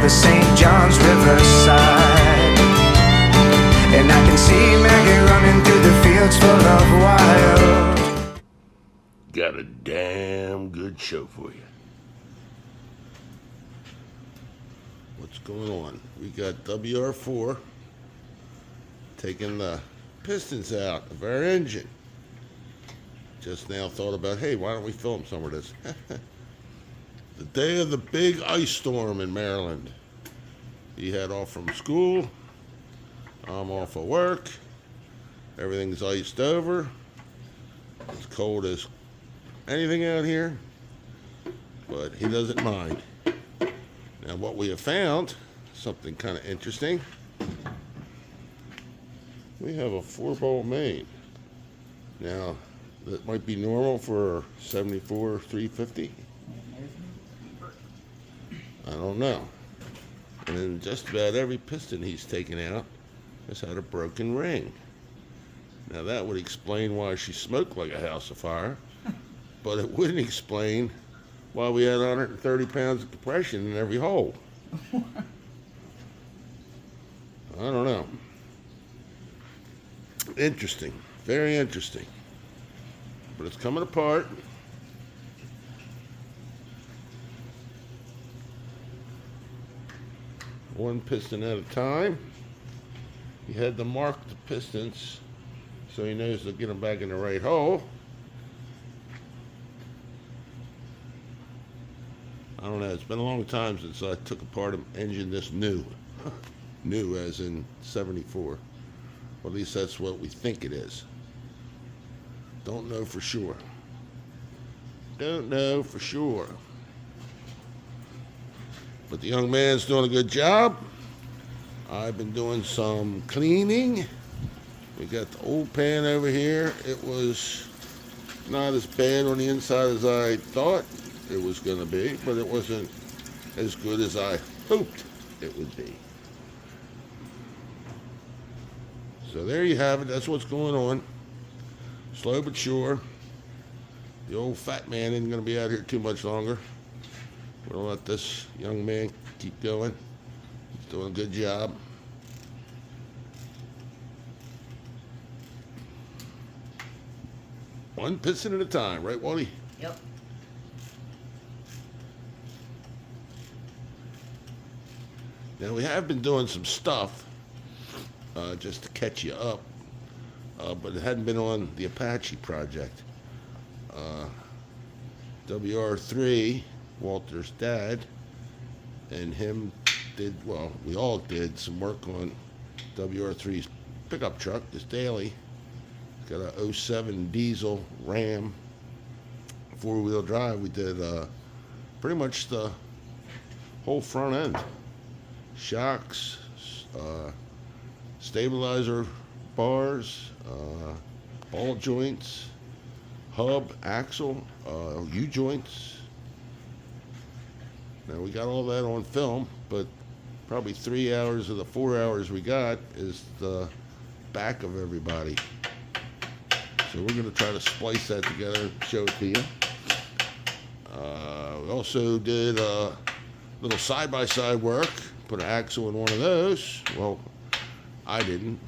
the St. John's Riverside. And I can see Maggie running through the fields full of wild. Got a damn good show for you. What's going on? We got WR4 taking the pistons out of our engine. Just now thought about, hey, why don't we film some of this? The day of the big ice storm in Maryland. He had off from school. I'm off of work. Everything's iced over. It's cold as anything out here, but he doesn't mind. Now what we have found, something kind of interesting. We have a 4-bolt main. Now, that might be normal for 74 350. I don't know. And then just about every piston he's taken out has had a broken ring. Now that would explain why she smoked like a house of fire, but it wouldn't explain why we had 130 pounds of compression in every hole. I don't know. Interesting. Very interesting. But it's coming apart. One piston at a time. He had to mark the pistons so he knows to get them back in the right hole. I don't know, it's been a long time since I took apart an engine this new. New as in 74. Or at least that's what we think it is. Don't know for sure. Don't know for sure. But the young man's doing a good job. I've been doing some cleaning. We got the old pan over here. It was not as bad on the inside as I thought it was going to be, but it wasn't as good as I hoped it would be. So there you have it. That's what's going on. Slow but sure. The old fat man isn't going to be out here too much longer. We'll let this young man keep going. He's doing a good job. One piston at a time, right, Wally? Yep. Now, we have been doing some stuff just to catch you up, but it hadn't been on the Apache project. WR3, Walter's dad, and him did, well, we all did some work on WR3's pickup truck, his daily. Got a '07 diesel Ram 4-wheel drive. We did pretty much the whole front end. Shocks, stabilizer bars, ball joints, hub, axle, U-joints. Now we got all that on film, but probably 3 hours of the 4 hours we got is the back of everybody. So we're going to try to splice that together and show it to you. We also did a little side-by-side work. Put an axle in one of those. Well, I didn't.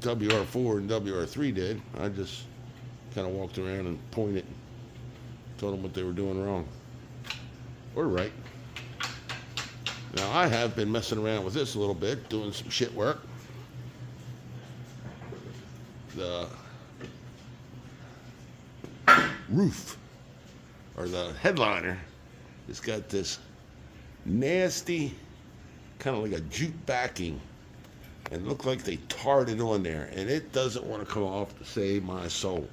WR4 and WR3 did. I just kind of walked around and pointed. Told them what they were doing wrong. Or right. Now, I have been messing around with this a little bit, doing some shit work. The roof, or the headliner, has got this nasty, kind of like a jute backing, and look like they tarred it on there, and it doesn't want to come off to save my soul.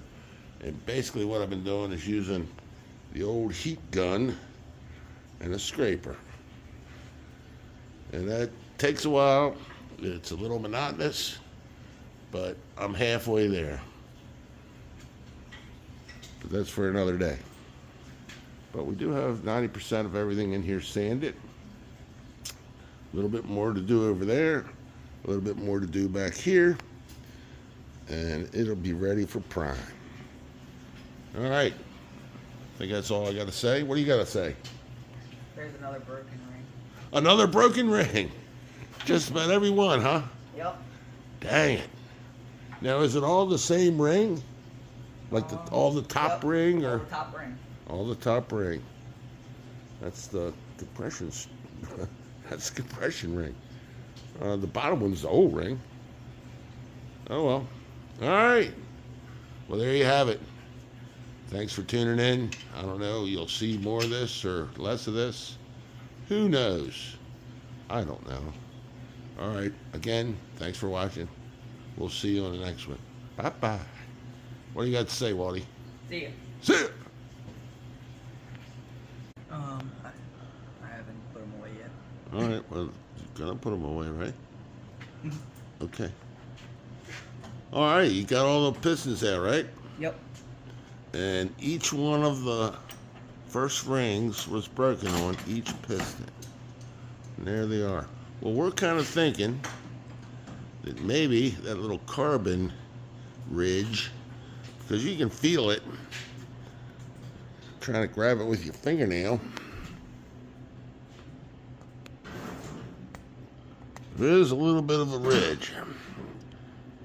And basically what I've been doing is using the old heat gun and a scraper. And that takes a while. It's a little monotonous, but I'm halfway there. But that's for another day. But we do have 90% of everything in here sanded. A little bit more to do over there. A little bit more to do back here. And it'll be ready for prime. All right. I think that's all I got to say. What do you got to say? There's another broken ring. Another broken ring. Just about every one, huh? Yep. Dang it. Now, is it all the same ring? Like all the top Yep. ring, All or the top ring. all the top ring? That's the compression. That's the compression ring. The bottom one's the old ring. Oh well. All right. Well, there you have it. Thanks for tuning in. I don't know. You'll see more of this or less of this. Who knows? I don't know. All right. Again, thanks for watching. We'll see you on the next one. Bye-bye. What do you got to say, Wally? See ya. See ya. I haven't put them away yet. All right. Well, you're going to put them away, right? Okay. All right. You got all the pistons out, right? Yep. And each one of the first rings was broken on each piston. And there they are. Well, we're kind of thinking that maybe that little carbon ridge, because you can feel it trying to grab it with your fingernail. There is a little bit of a ridge.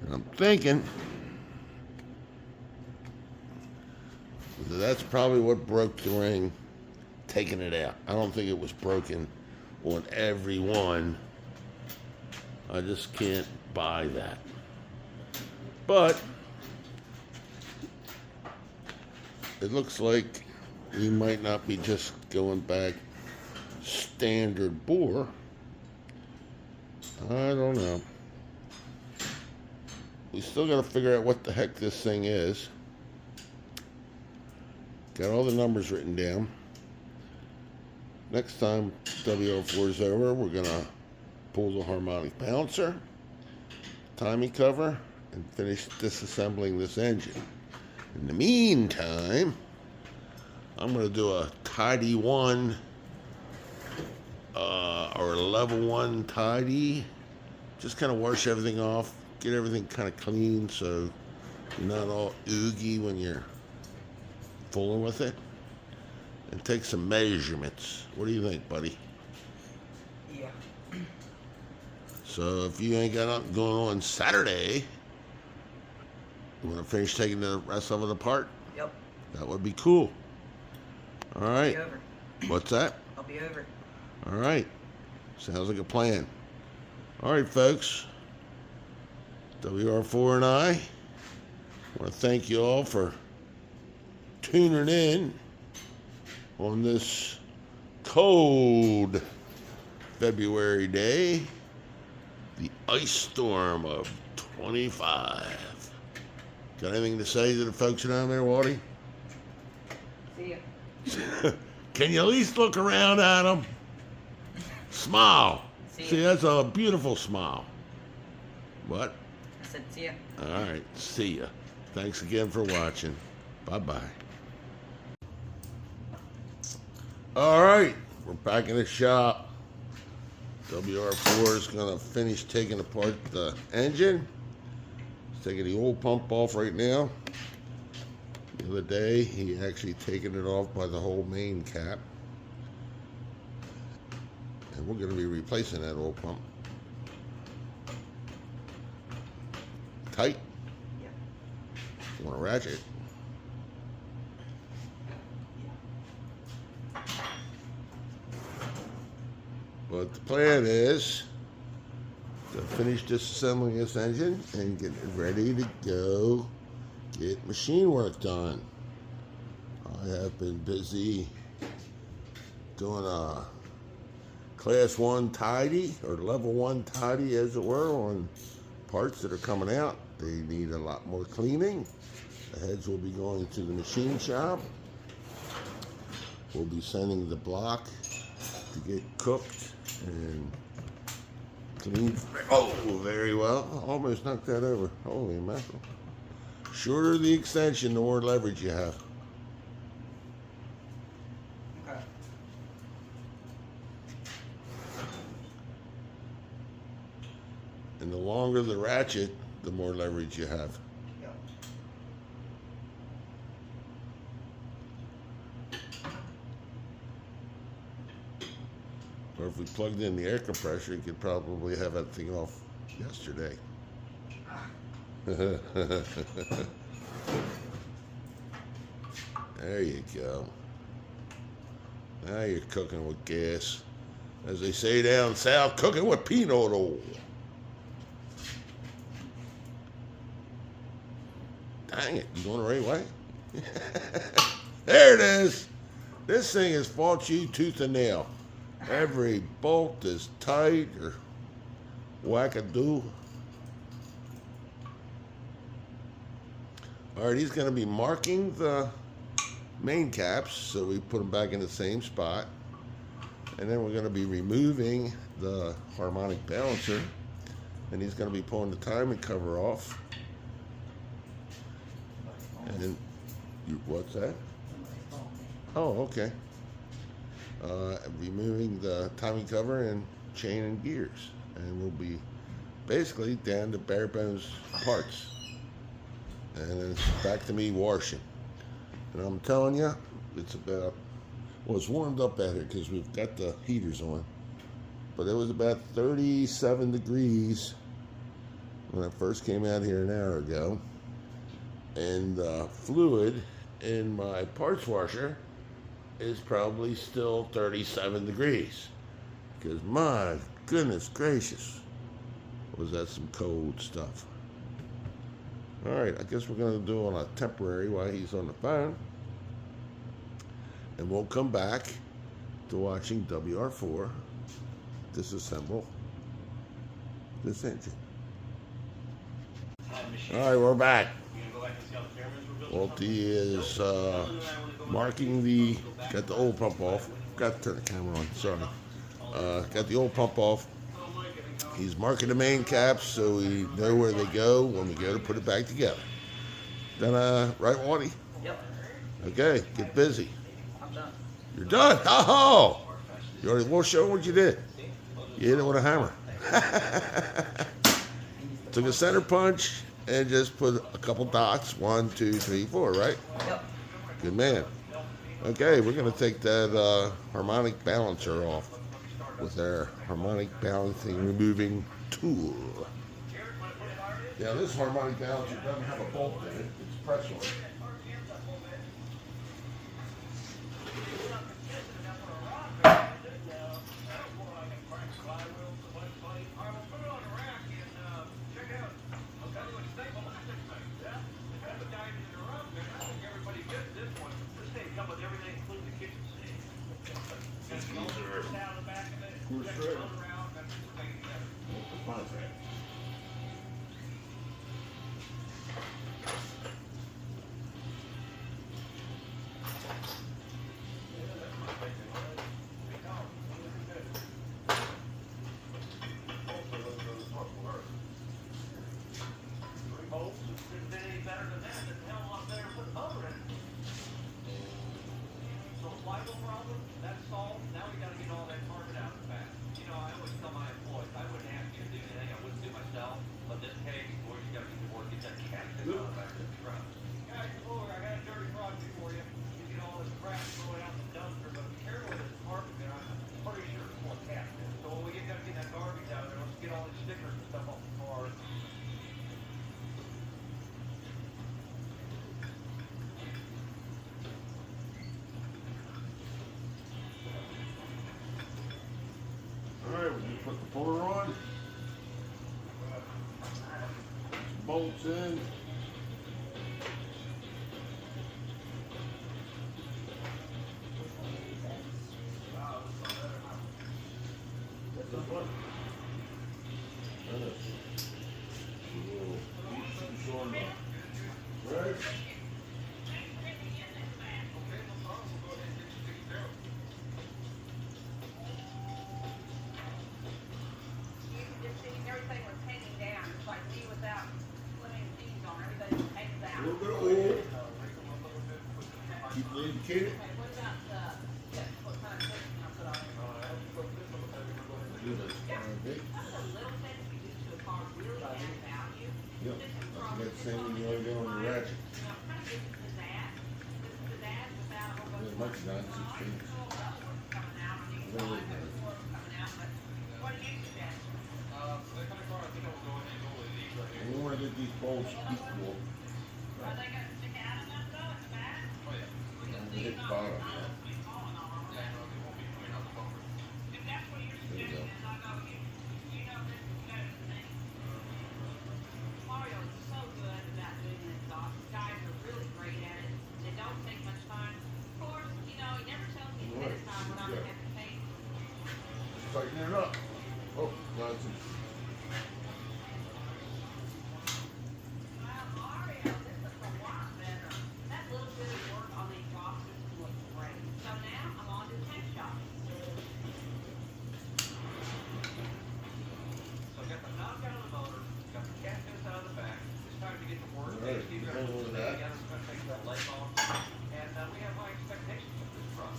And I'm thinking that's probably what broke the ring, taking it out. I don't think it was broken on every one. I just can't buy that. But it looks like we might not be just going back standard bore. I don't know. We still got to figure out what the heck this thing is. Got all the numbers written down. Next time WR4 is over, we're going to pull the harmonic balancer, timing cover, and finish disassembling this engine. In the meantime, I'm going to do a tidy one, or a level one tidy. Just kind of wash everything off, get everything kind of clean so you're not all oogie when you're fooling with it, and take some measurements. What do you think, buddy? Yeah. So if you ain't got nothing going on Saturday, you want to finish taking the rest of it apart? Yep. That would be cool. All I'll right. be over. What's that? I'll be over. All right. Sounds like a plan. All right, folks. WR4 and I want to thank you all for tuning in on this cold February day, the ice storm of 25. Got anything to say to the folks down there, Waddy? See ya. Can you at least look around at them? Smile. See ya. See, that's a beautiful smile. What? I said see ya. All right, see ya. Thanks again for watching. Bye-bye. All right, we're back in the shop. WR4 is going to finish taking apart the engine. He's taking the oil pump off right now. The other day, he actually taken it off by the whole main cap. And we're going to be replacing that oil pump. Tight. Yeah. You want to ratchet? But the plan is to finish disassembling this engine and get it ready to go get machine work done. I have been busy doing a class 1 tidy, or level 1 tidy as it were, on parts that are coming out. They need a lot more cleaning. The heads will be going to the machine shop. We'll be sending the block to get cooked and cleaned. Oh, very well. Almost knocked that over. Holy mackerel. Shorter the extension, the more leverage you have. Okay. And the longer the ratchet, the more leverage you have. Yep. Or if we plugged in the air compressor, you could probably have that thing off yesterday. There you go. Now you're cooking with gas. As they say down south, cooking with peanut oil. Dang it, you going the right way? There it is. This thing has fought you tooth and nail. Every bolt is tight or wackadoo. All right, he's going to be marking the main caps, so we put them back in the same spot. And then we're going to be removing the harmonic balancer, and he's going to be pulling the timing cover off. And then, what's that? Oh, okay. Removing the timing cover and chain and gears, and we'll be basically down to bare bones parts. And then it's back to me washing. And I'm telling you, it's about, well, it's warmed up out here because we've got the heaters on. But it was about 37 degrees when I first came out here an hour ago. And the fluid in my parts washer is probably still 37 degrees. Because my goodness gracious, was that some cold stuff. All right, I guess we're going to do on a temporary while he's on the phone. And we'll come back to watching WR4 disassemble this engine. All right, we're back. Walty is marking the, got the oil pump off. Got to turn the camera on, sorry. Got the oil pump off. He's marking the main caps so we know where they go when we go to put it back together. Then, right, Walty? Yep. Okay, get busy. I'm done. You're done? Oh! You already, well, show what you did. You hit it with a hammer. Took a center punch and just put a couple dots. 1, 2, 3, 4, right? Yep. Good man. Okay, we're going to take that harmonic balancer off with our harmonic balancing removing tool. Now this harmonic balancer doesn't have a bolt in it, it's press on. Put the puller on. Bolts in. Right. A little bit of oil. Keep lubricated. Yep. That's the same when you only go on the ratchet. might be 9/16. We want to get these bolts equal. Hit the bottom, yeah. There we go. Mario is so good about doing this stuff. Guys are really great at it. They don't take much time. Of course, you know, he never tells me ahead of time what I'm gonna have to pay. Just tighten it up. Oh, nonsense. Wow, Mario, this looks a lot better. That little bit of work on these boxes looks great. So now I'm on to tech shop. So I got the knob out of the motor, got the cat fence out of the back. It's time to get to work. All right, Steve you Evans done with is that? together, we're gonna take that light off. And we have high expectations of this truck.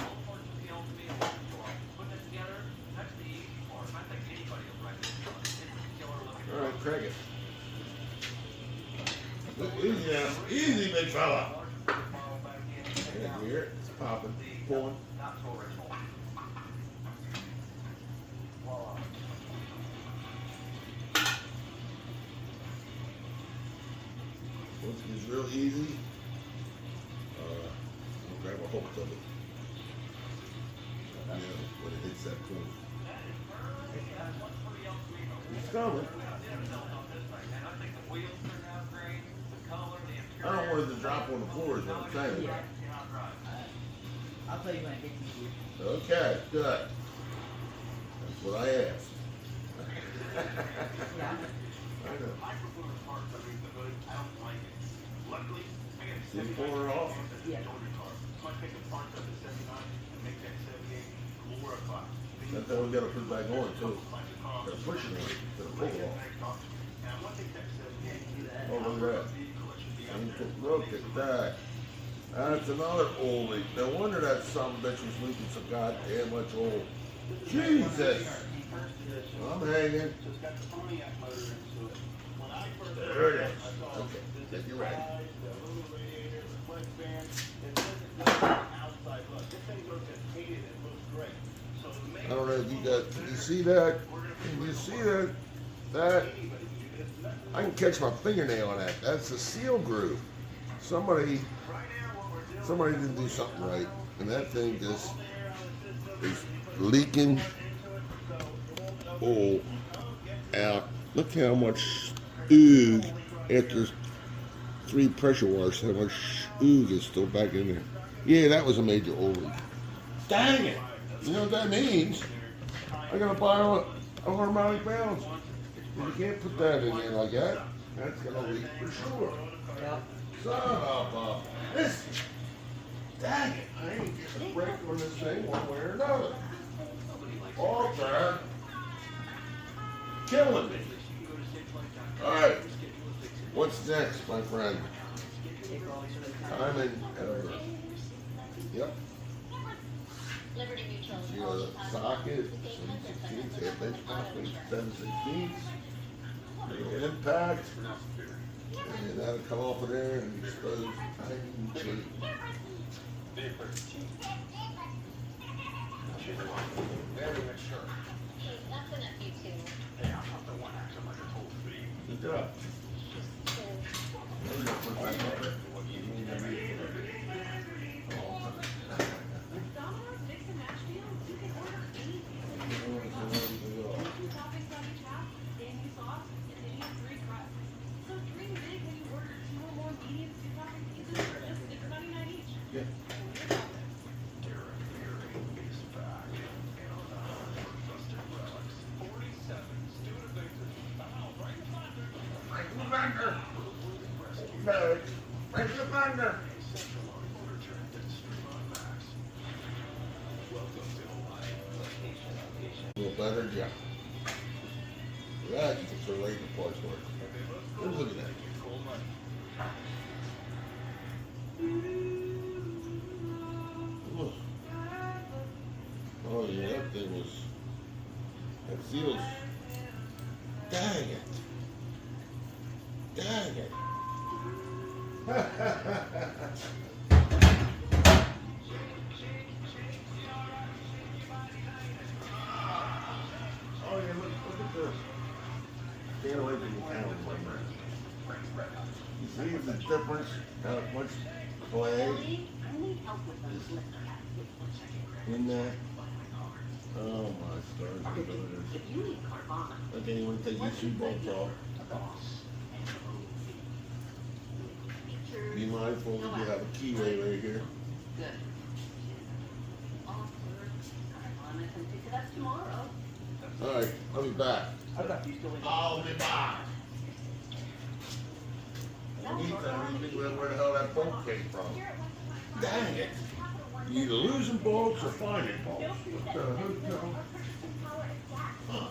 All parts appeal to me and putting it together, that's the easy part. I think anybody will write this truck. It's a killer looking All right, truck. crank it. Easy now. Easy, big fella. Yeah, you hear it? It's popping, pulling. Not so original. Voila. Once it gets real easy, I'll grab a hold of it. You know, when it hits that point. It's coming. I don't want it to drop on the floor is what I'm saying. I'll tell you when I get to you. Okay, good. That's what I asked. Yeah. I know. Luckily, I got a See the corner off? Yeah. So I take the parts of the 79 and make that 78 glorified. That's how we gotta put it back on too. Gotta push it on, gotta pull it off. And I want to take that 78. Oh, look at that. Look at that. That's another old leak. No wonder that son of a bitch was leaking so goddamn much oil. Jesus! I'm hanging. There it is. Okay, get you ready. I don't know if you got, can you see that? Can you see that? That, I can catch my fingernail on that. That's a seal groove. Somebody didn't do something right. And that thing just is leaking oil out. Look how much oog after 3 pressure washers, how much oog is still back in there. Yeah, that was a major oil leak. Dang it! You know what that means? I gotta buy a harmonic balance. You can't put that in there like that. That's gonna leak for sure. Yep. Son of a this. Dang it! I ain't getting a break on this thing one way or another. All time. Killing me. Alright. What's next, my friend? I'm in Yep. Liberty Mutual. You know, the socket, 7/16, 7/16. The impact. And that'll come off of there and expose tiny cheap. Very mature. That's an FU2. Yeah, I'm not the one acting like a total thief. Good job. There we go, put it back up there. Domino's Mix and Match deals, you can order anything. Two toppings on each half, and you sauce, and then you have 3 crusts. So dream big when you order 2 or more medium 2-topping pizzas for just $6.99 each. Yeah. A little better, yeah. That you can throw right in the parts work. Look at that. Look. Oh yeah, that thing was, that seal's it. Dang it. Oh yeah, look at this. Stay away from the camera. You see the difference? How much play I need help with those lift caps. in that? Oh my stars and brothers. If you need Carvana, I can't even take these two bolts off. Be mindful that you have a keyway right here. good. Offer Carvana can pick it up tomorrow. Alright, I'll be back. Okay. I'll be back. Anytime you think where the hell that bolt came from. Dang it. You either losing bolts or finding bolts. What the hell? Huh.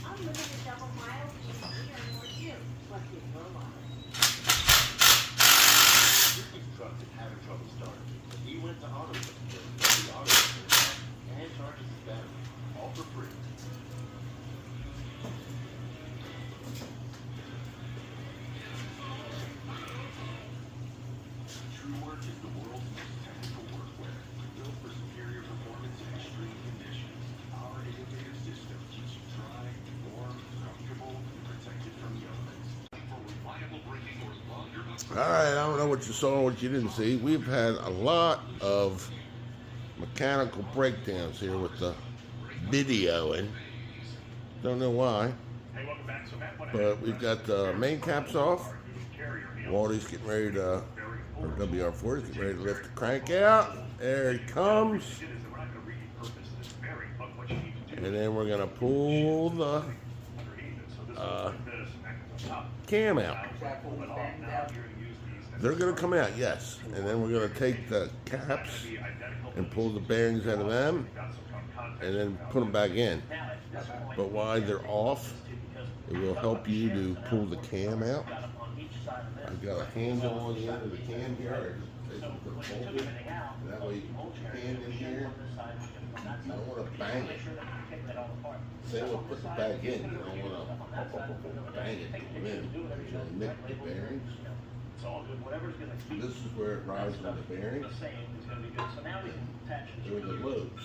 Unlimited double miles, you can earn more too. Plus the robot. This truck is having trouble starting. He went to auto repair, the auto repair, and charges his battery, all for free. TrueWork is the world's most technical workwear, built for superior performance in extreme conditions. Our innovative system keeps you dry, warm, comfortable, and protected from the elements. For reliable braking or longer Alright, I don't know what you saw, what you didn't see. We've had a lot of mechanical breakdowns here with the video, and don't know why. But we've got the main caps off. Waldy's getting ready to, or WR4 is getting ready to lift the crank out. There he comes. And then we're going to pull the cam out. They're going to come out, yes. And then we're going to take the caps and pull the bearings out of them and then put them back in. But while they're off, it will help you to pull the cam out. I've got a handle on the end of the cam here. I just take it, put a bolt in. That way you can put your hand in here. You don't want to bang it. Say we'll put it back in. You don't want to bang it to come in. Because you'll nick the bearings. This is where it rides on the bearings. There are the lobes.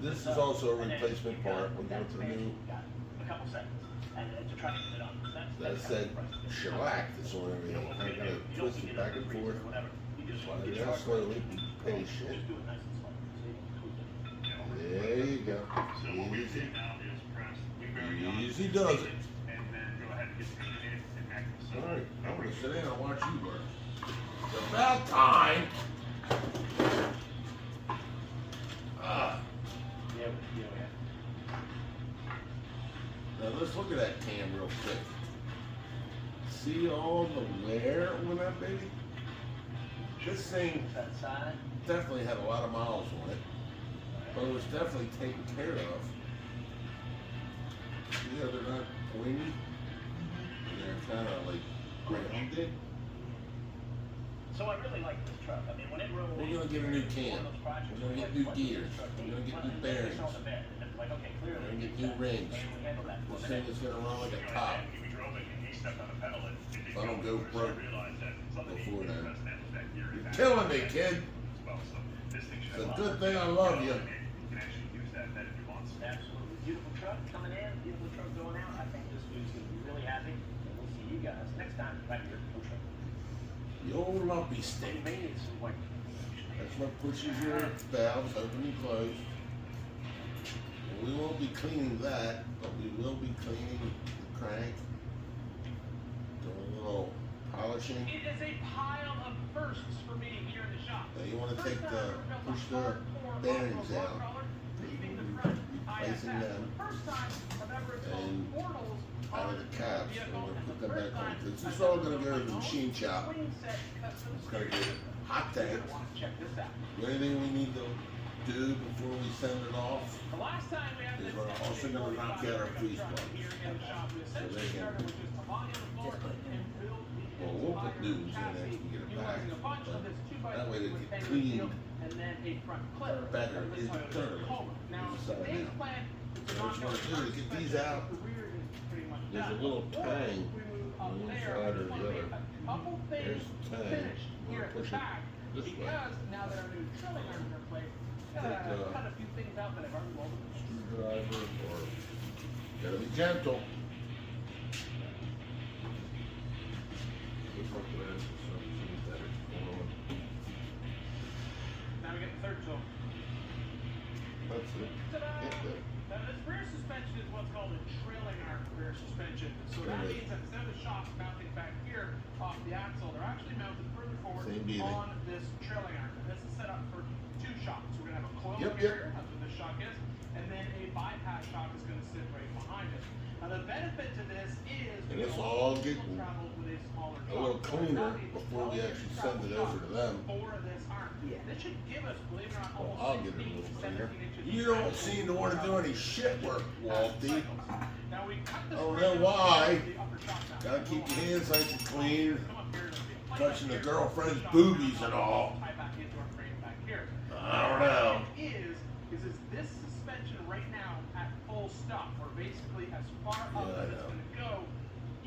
This is also a replacement part. We're going to the new. That's that shellac that's on everything. I'm going to twist it back and forth. Slide it out slowly. Be patient. There you go. Easy. Easy does it. Alright, I'm going to sit down and watch you work. It's about time. Now let's look at that cam real quick. See all the wear on that baby? This thing definitely had a lot of miles on it, but it was definitely taken care of. See how they're not pointy? They're kind of like grounded. So I really like this truck. I mean, when it rolls, We're going to get a new cam. We're going to get new gears. We're going to get new bearings. We're going to get new rings. This thing is going to run like a top. If I don't go broke before then. You're killing me, kid. It's a good thing I love you. Absolutely. Beautiful truck coming in, beautiful truck going out. I think this dude's going to be really happy. And we'll see you guys next time right here on Truck. The old lumpy stick. They may need some white. That's what pushes your valves open and close. And we won't be cleaning that, but we will be cleaning the crank. Doing a little polishing. It is a pile of firsts for me here in the shop. Now you want to take the, push the bearings out. Replacing them. And out of the caps. And we're going to put them back on. This is all going to go to the machine shop. It's going to get hot tank. Anything we need to do before we send it off is we're also going to knock out our freeze plugs. So they can, well, we'll put new ones in there to get it back. But that way they get cleaned better internally. side Today's now. plan is to So what knock you wanna out do the is get front these suspension. out. The rear is pretty much There's a done. little Or tang we move up on one there. side I or just the wanna make other. a couple things There's the tang. finished We'll here at the push it back this way. because now that our new drilling arms are in place, Take, cut a few things out that I've already welded. Screwdriver or, gotta be gentle. Now we get the third tool. That's it. Ta-da! Now this rear suspension is what's called a trailing arm rear suspension. So that Right. means that instead of the shocks mounting back here off the axle, they're actually mounted further forward Same beating. on this trailing arm. And this is set up for two shocks. We're gonna have a coil Yep, carrier, yep. that's what this shock is, and then a bypass shock is gonna sit right behind it. Now the benefit to this is And we this can all also get travel with a smaller a little shock. So cleaner it's not a before we 12-inch actually travel send it shock over to them. For this arm. Yeah. This should give us, believe it or not, Well, almost I'll get it a 16, little cleaner. 17 inches. You don't seem to wanna do any shit work, Walty. Now we cut the I don't spring know out why. of the upper shock mount. Gotta keep your hands nice and clean. Come up here, it'll be a plate Touching up the here. girlfriend's Shock boobies mount and all. Tie back into our frame back here. I don't know. What it is this suspension right now at full stop, or basically as far up Yeah, I as it's know. gonna go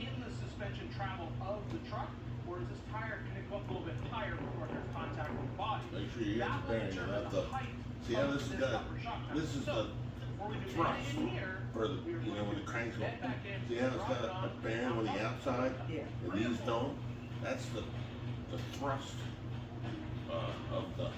in the suspension travel of the truck, or is this tire gonna go up a little bit higher before there's contact with the body? Make sure you get That the will bearing, determine not the the- height see how of this is this got- upper shock mount. this is So, the before we do thrust anything here, for the, we are you know, going when to the cranks go, bend back in, see how it's drop it got a on, bearing on the outside? Yeah. And these don't? That's the thrust, of the,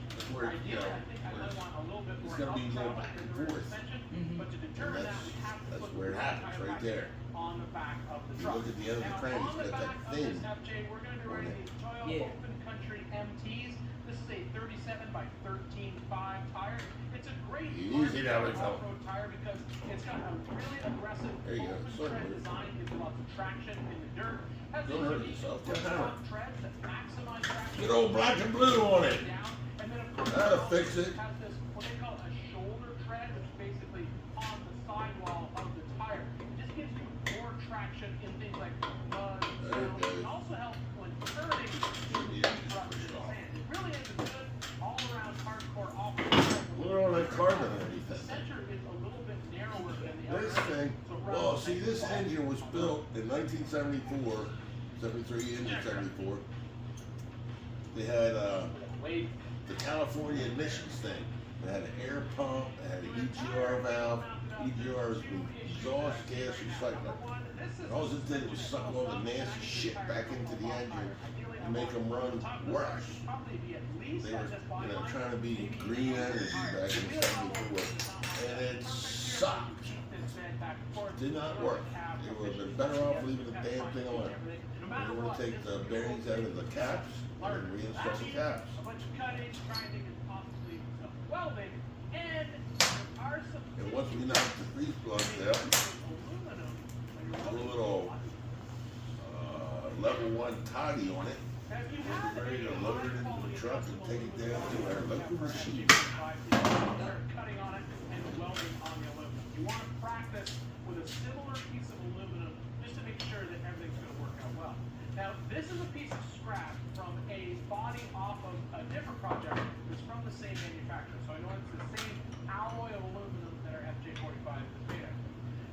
that's where, you know, Ideally, I think I where might want a little bit it's more gonna be up going travel back in and the rear forth. suspension, Mhm. but to determine that, we have to that's put where it the happens, tire right back there. on the back of the You truck. look at the other Now, crannies, on the got that back of thin this FJ, we're gonna be on running it. the Toyota Yeah. Open Country MTs. This is a 37 by 13.5 tire. It's a great Easy now, big fella. off-road tire because it's got a really aggressive There you go, open sorry, tread buddy. design, gives you lots of traction in the dirt. Has Don't these hurt unique yourself, get front hammered. treads that maximize traction. Get old black and blue on it. Down, and then of course That'll it also fix it. has this what they call a shoulder tread, which is basically on the sidewall of the tire. It just gives you more traction in things like mud, There it snow. It goes. can also help when turning in Yeah, deep ruts push in it the off. sand. It really is a good all-around hardcore off-road. Look at all that carbon underneath The that. center is a little bit narrower than the other. This thing, So well, rather see, than- this engine was built in 1974, 73, engine 74. They had, Wait. the California emissions thing. They had an air pump, they had an EGR valve. EGR is the exhaust gas recycler. And all it did was suck all the nasty shit back into the engine and make them run worse. They were, you know, trying to be green energy back in 74. And it sucked. Did not work. They would have been better off leaving the damn thing alone. They were to take the bearings out of the caps and then reinstall the caps. A bunch of cutting, grinding, and possibly some welding, and there are some. And once we knocked the grease plugs out, Aluminum. put a little level 1 toddy on it, Now, if you we'll have be ready to load it into the truck and take it down to our local machine. cutting on it and welding on the aluminum. You want to practice with a similar piece of aluminum just to make sure that everything's going to work out well. Now, this is a piece of scrap from a body off of a different project that's from the same manufacturer. So I know it's the same alloy of aluminum that our FJ45 is made of.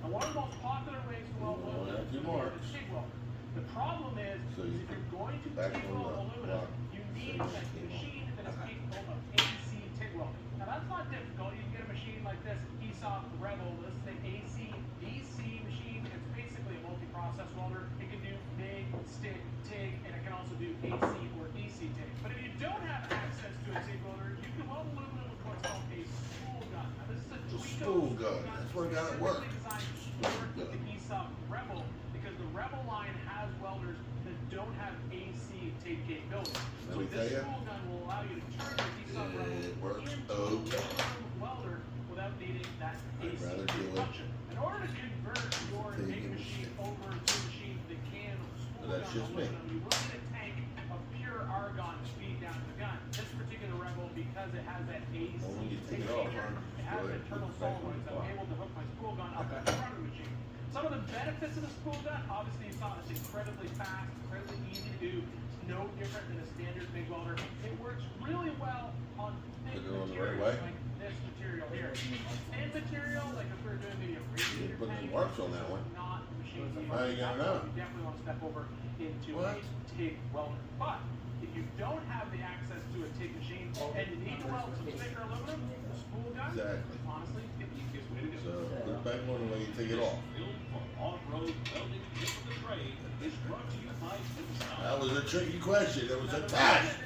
Now, one of the most popular ways to weld Well, aluminum that's your is marks. TIG welding. The problem is, So is you if you're going to back TIG on weld the aluminum, block. you need So a you machine that is capable of AC TIG welding. Now that's not difficult. You can get a machine like this, ESOP Rebel. This is an AC DC machine. It's basically a multi-process welder. It can do MIG, stick, TIG, and it can also do AC or DC TIG. But if you don't have access to a TIG welder, you can weld aluminum with what's called a spool gun. Now this is a spool gun. That's what got it work. Designed to work with the ESOP Rebel because the Rebel line has welders that don't have AC TIG capability. Let So me tell this ya, spool gun will allow you to turn your ESOP Rebel it works into okay. a welder without needing that I'd AC rather do it function. In order to convert your TIG MIG and machine shit. over to a machine that can spool But that's gun just me. aluminum, you will need a tank of pure argon to feed down the gun. This particular Rebel, because it has that AC Well, when you take TIG it off, feature, huh? it has Go ahead, internal put it back on solenoids. the I'm block. able to hook my spool gun up to the front of the machine. Some of the benefits of the spool gun, obviously you saw it's incredibly fast, incredibly easy to do. It's no different than a standard MIG welder. It works really well on thick Is it on the right materials way? like this material here. And material, like if we were doing maybe a radiator Put tank, the marks on that one. not machine How you gonna know? You definitely want to step over into What? a TIG welder. But if you don't have the access to a TIG machine and you need to weld some thicker aluminum, the spool gun, Exactly. honestly, is the easiest way to do it. So put it back on the way you take it off. Built for off-road welding tip of the trade is brought to you by Disassembly. That was a tricky question. It was attached.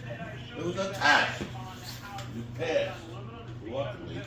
It was attached. You passed. Luckily.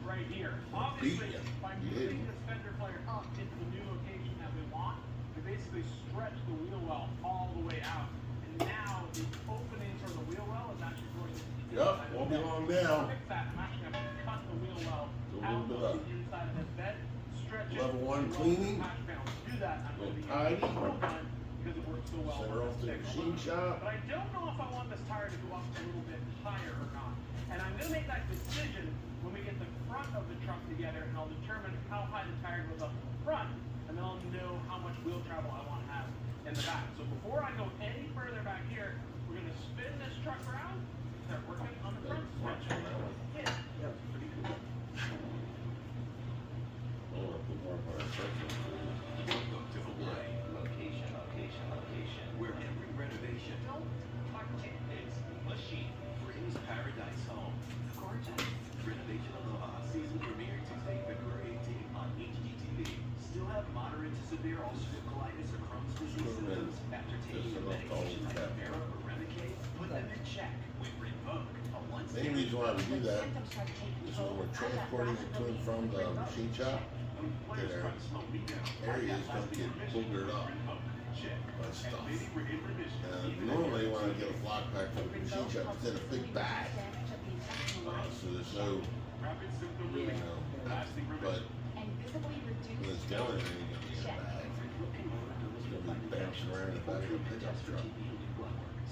Right here. Beat Obviously, ya. by You moving didn't. this fender flare up into the new location that we want, we basically stretch the wheel well all the way out. And now the opening for the wheel well is actually going to be Yup, won't be long now. fix that. I'm actually going to cut the wheel well A little out bit of up. the inside of this bed, stretch it. Level one and roll cleaning. the patch panel. To do that, I'm going to be Little using tidy. the gun because it works so well. Send her on off to the stick. machine shop. But I don't know if I want this tire to go up a little bit higher or not. And I'm going to make that decision when we get the front of the truck together, and I'll determine how high the tire goes up the front, and then I'll know how much wheel travel I want to have in the back. So before I go any further back here, we're going to spin this truck around, start working on the front suspension. Yeah. Oh, I'll put more on that section. Welcome to Hawaii. Location. Where every renovation is machine brings paradise home. Gorgeous. Renovation Aloha season premiere Tuesday, February 18th on HGTV. Still have moderate to severe ulcerative colitis or Crohn's disease symptoms after taking a medication like Avera or Remicade? Put them in check with Rinvoq, a once Main reason why we do that is when we're transporting it to and from the machine shop, their areas don't get boogered up by stuff. Normally when I get a flock pack from the machine shop, it's in a big bag. So there's no, you know, but when it's going, then you get in a bag. It's gonna be bouncing around the back of the pickup truck.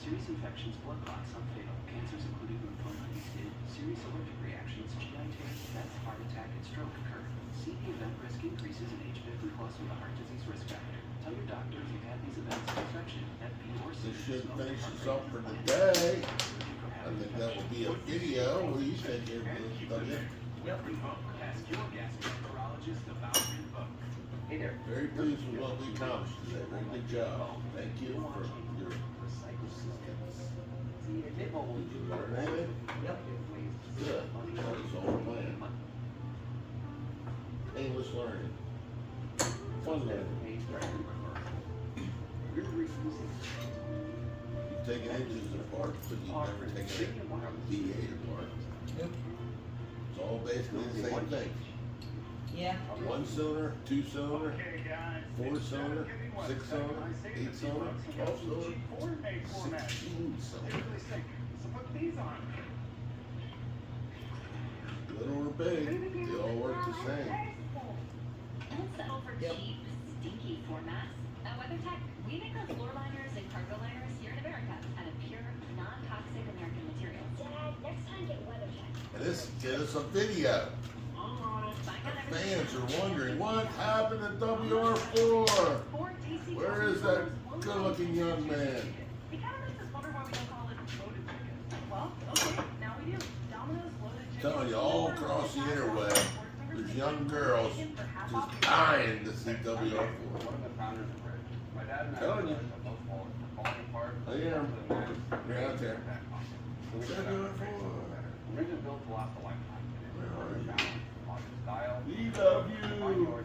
Serious infections, blood clots, some fatal. Cancers including lymphoma and skin. Serious allergic reactions, GI tears, death, heart attack, and stroke occur. See the event risk increases in age 50 plus with a heart disease risk factor. Tell your doctor if you've had these events of infection, FP, or This serious should smoke. finish us up for today. I think that will be a video. What do you think here, W? Ask your gastroenterologist about Rinvoq. Hey there. Very pleased with what we accomplished today. Very good job. Thank you for your assistance. See, a bit more. Did you learn anything? Yep. Good. That was all planned. Painless learning. Fun learning. You've taken engines apart, but you've never taken a V8 apart. It's all basically the same thing. Yeah. One cylinder, two cylinder, Okay, guys. four cylinder, six cylinder, eight cylinder, 12 cylinder, Hey, format. 16 cylinder. Really sick. So put these on. Little or big, they all work the same. Don't settle for Yep. cheap, stinky formats. At WeatherTech, we make our floor liners and cargo liners here in America out of pure, non-toxic American materials. Dad, next time get WeatherTech. And this get us a video. Fans are wondering what happened to WR4. Where is that good-looking young man? It kind of makes us wonder why we don't call it loaded chicken. Well, okay, now we do. Domino's loaded chicken. Telling you all across the interweb, there's young girls just dying to see WR4. Telling you. I am. You're out there. WR4. Original built to last a lifetime. Where are you? On style. We love you.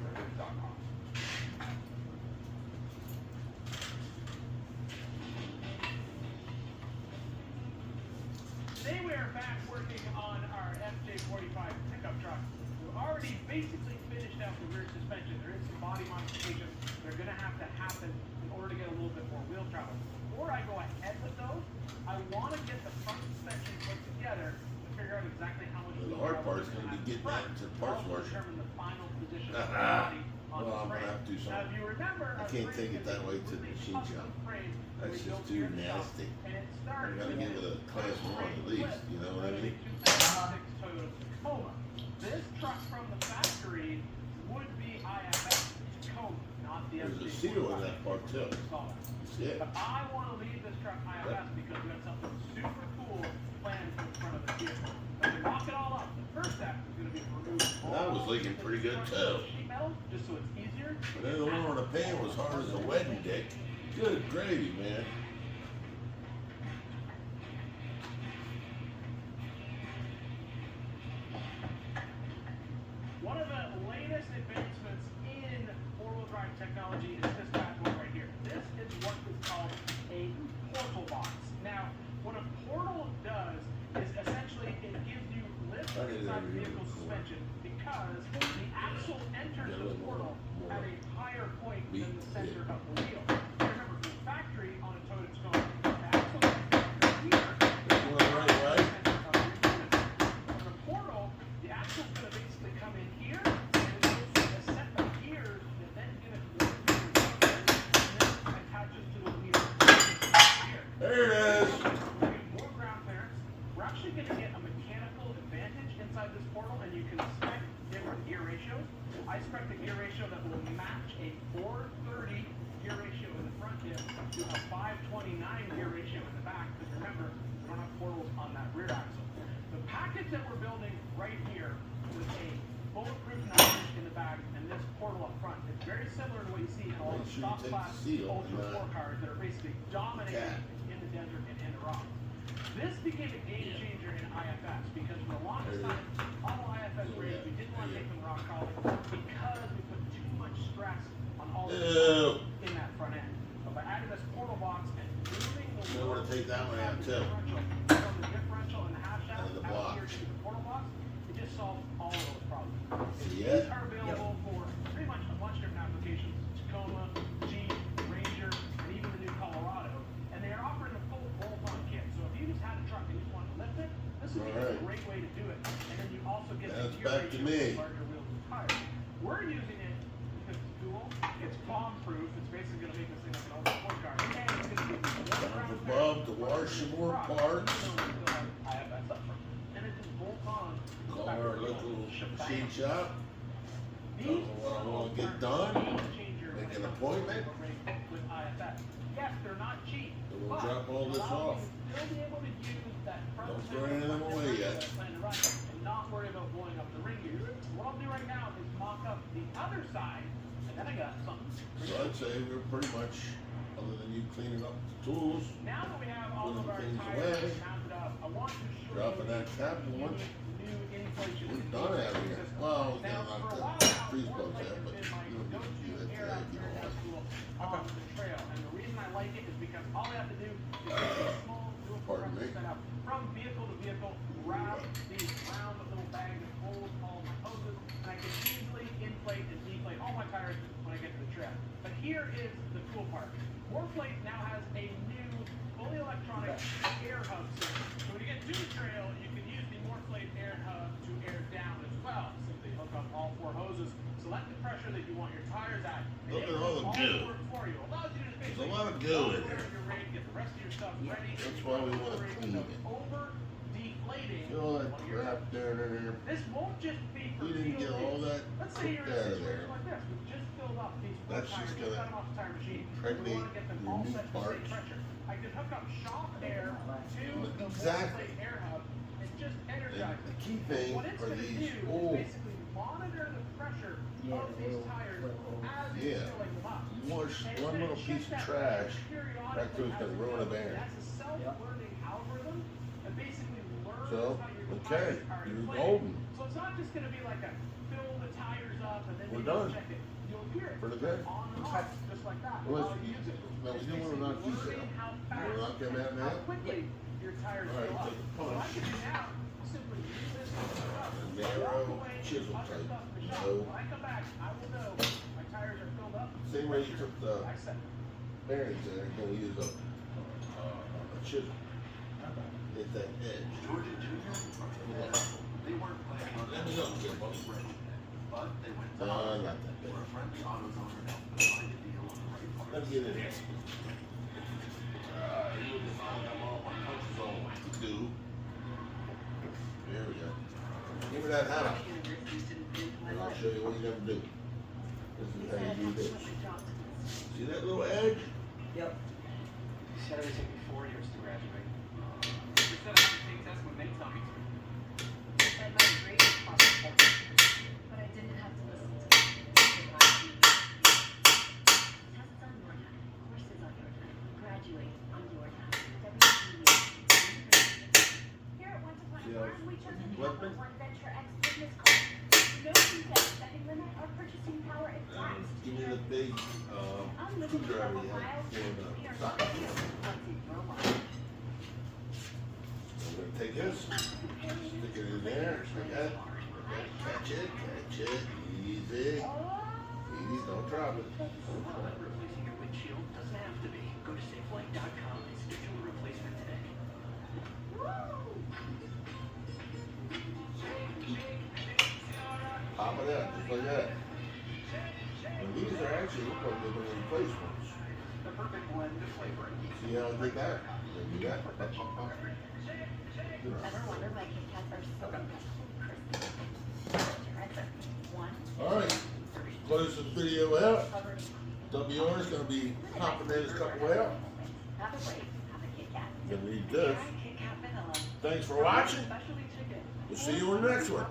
Today we are back working on our FJ45 pickup truck. We've already basically finished out the rear suspension. There is some body modifications that are going to have to happen in order to get a little bit more wheel travel. Before I go ahead with those, I want to get the front suspension put together to figure out exactly how much The wheel hard travel part's we're gonna gonna be have getting that front. to the parts Also washer. determine the final position of the body on Well, the I'm gonna frame. have to do Now, something. if you remember, I our can't frame take it is that a way to the completely machine custom shop. frame that That's we just built too here in the shop. nasty. And it I starts gotta get with a class one at least, you know what I mean? 2006 Toyota Tacoma. This truck from the factory would be IFS Tacoma, not the There's a FJ45. seal in that part too. Saw that. You see it? But I want to leave this truck IFS because we got something super cool planned for the front of the vehicle. Now, to lock it all up, the first step is going to be to leaking pretty good too. Sheet metal, just so it's easier. And then the one on the pan was hard as a wedding cake. Good gravy, man. One of the latest advancements in four-wheel drive technology is this bad boy right here. This is what is called a portal box. Now, what a portal does is essentially it gives you lift inside the vehicle suspension because the axle enters the portal at a higher point than the center of the wheel. Remember, from the factory on a Toyota Tacoma, the axle enters here. Going the right way? On a portal, the axle's going to basically come in here, and it goes through a set of gears that then give it one gear, and then attaches to the wheel here. There it is. We're getting more ground clearance. We're actually going to get a mechanical advantage inside this portal, and you can spec different gear ratios. I spec the gear ratio that will match a 430 gear ratio in the front diff to a 529 gear ratio in the back, because remember, we don't have portals on that rear axle. The package that we're building right here with a bulletproof notch in the back and this portal up front is very similar to what you see in all the Make sure you stock take class the seal Ultra and 4 cars that are basically dominating in the desert and in the rock. This became a game changer in IFS because for the longest time, all IFS rigs, we didn't want to take them rock crawling because we put too much stress on all of the in that front end. But by adding this portal box and moving the You know where to take that one out too. from the differential and the half shaft And the out blocks. here to the portal box, it just solves all of those problems. See These it? are available for pretty much a bunch of different applications. Tacoma, Jeep, Ranger, and even the new Colorado. And they are offering a full bolt-on kit. So if you just had a truck and you just wanted to lift it, this would be a Alright. great way to do it. And then you also get That's the gear back to ratio me. with larger wheels and tires. We're using it because it's cool, it's bomb-proof, it's basically going to make this thing like an old sport car. And it's going to give you more Time ground for clearance Bob to wash some more truck, parts. even though we still have IFS up front. And it just bolts on. Call our local machine shop. These What I want to get portals are done. a game changer when Make it an comes to appointment. operating with IFS. Yes, they're not cheap. And we'll but drop all this allow off. you to still be able to use that front Don't center throw any of them front away end yet. that I plan to run and not worry about blowing up the ring gears. What I'll do right now is mock up the other side, and then I got something. for So you. I'd say we're pretty much, other than you cleaning up the tools, Now that we have all of Putting our things tires away. mounted up, I want to show dropping you that cap the one. new inflation. We're done out here. system. Well, we Now, got for a knocked while the now, freeze Ford plugs Lake out, has but been my you don't need to go-to do that air today out if you air don't down want tool on the trail. And the reason I like it is because all I have to do is take a small dual Pardon compressor me? setup from vehicle to vehicle, grab these round little bag that holds all my hoses, and I can easily inflate and deflate all my tires when I get to the trail. But here is the cool part. Warplate now has a new fully electronic air hub system. So when you get to the trail, you can use the Warplate air hub to air down as well. Simply hook up all four hoses, select the pressure that you want your tires at, and Look it at all does the all goo. the work for you. Allows you to There's a basically lot of goo go in wherever there. you're ready, get the rest of your stuff ready. That's why we want to clean it. Over deflating See all that one of your crap down in there? This won't just be for We didn't get field all use. that Let's say you're in cooked a out of situation there. like this. We just filled up these four That's tires, just just got gonna them off the tire machine. We impregnate want to get them your all new set to the same parts. pressure. I can hook up shop air to the Exactly. Warplate air hub and just And energize the it. key thing What it's are going to these do is old, basically monitor the pressure of these tires as it's Yeah. filling them up. you wash And it's one gonna little check piece of that trash, pressure that crew's periodically gonna as ruin it a goes. bearing. It has a self-learning algorithm that basically learns So, how your okay, tires are you're inflated. golden. So it's not just going to be like a fill the tires up and then We're you don't done. check it. You'll hear it For the day. on and off, just like that. Well, while you use it. no, It's we don't wanna basically knock these learning out. how You fast wanna knock them out and now? how quickly your tires All right, fill up. take a So what I punch. can do now is simply use this up, narrow walk away, chisel other type. stuff in the shop. No. When I come back, I will know my tires are filled up. Same way you took the I set. bearings in, you're gonna use a chisel. Hit that edge. Georgia Junior, they weren't planning on Let me know, Jimbo. but they went to Not Honda, that big. where a friendly AutoZone helped them find a deal on the right parts. Let's get in here. You will find them all my punches on what to do. There we go. Give me that hammer, and I'll show you what you gotta do. This is how you do this. See that little edge? Yep. You said it would take me 4 years to graduate. You said I should take tests when they tell me to. But my grades cost more. But I didn't big cooler area for the soccer field. I'm gonna take this, stick it in there, like that. Catch it, easy. Easy, don't drop it. Replacing your windshield doesn't have to be. Go to safelight.com and schedule a replacement today. Pop it out, just like that. And these are actually, look like they're gonna replace ones. The perfect blend of flavoring. See how I did that? I do that. Pop, pop, pop. Ever wonder why Kit Kats are so crispy? Your answer. One, Alright, close this video out. WR is gonna be popping in his couple out. have a break, have a Kit Kat. Gonna eat this. Kit Kat vanilla. Thanks for watching. Specialty chicken. We'll see you on the next one.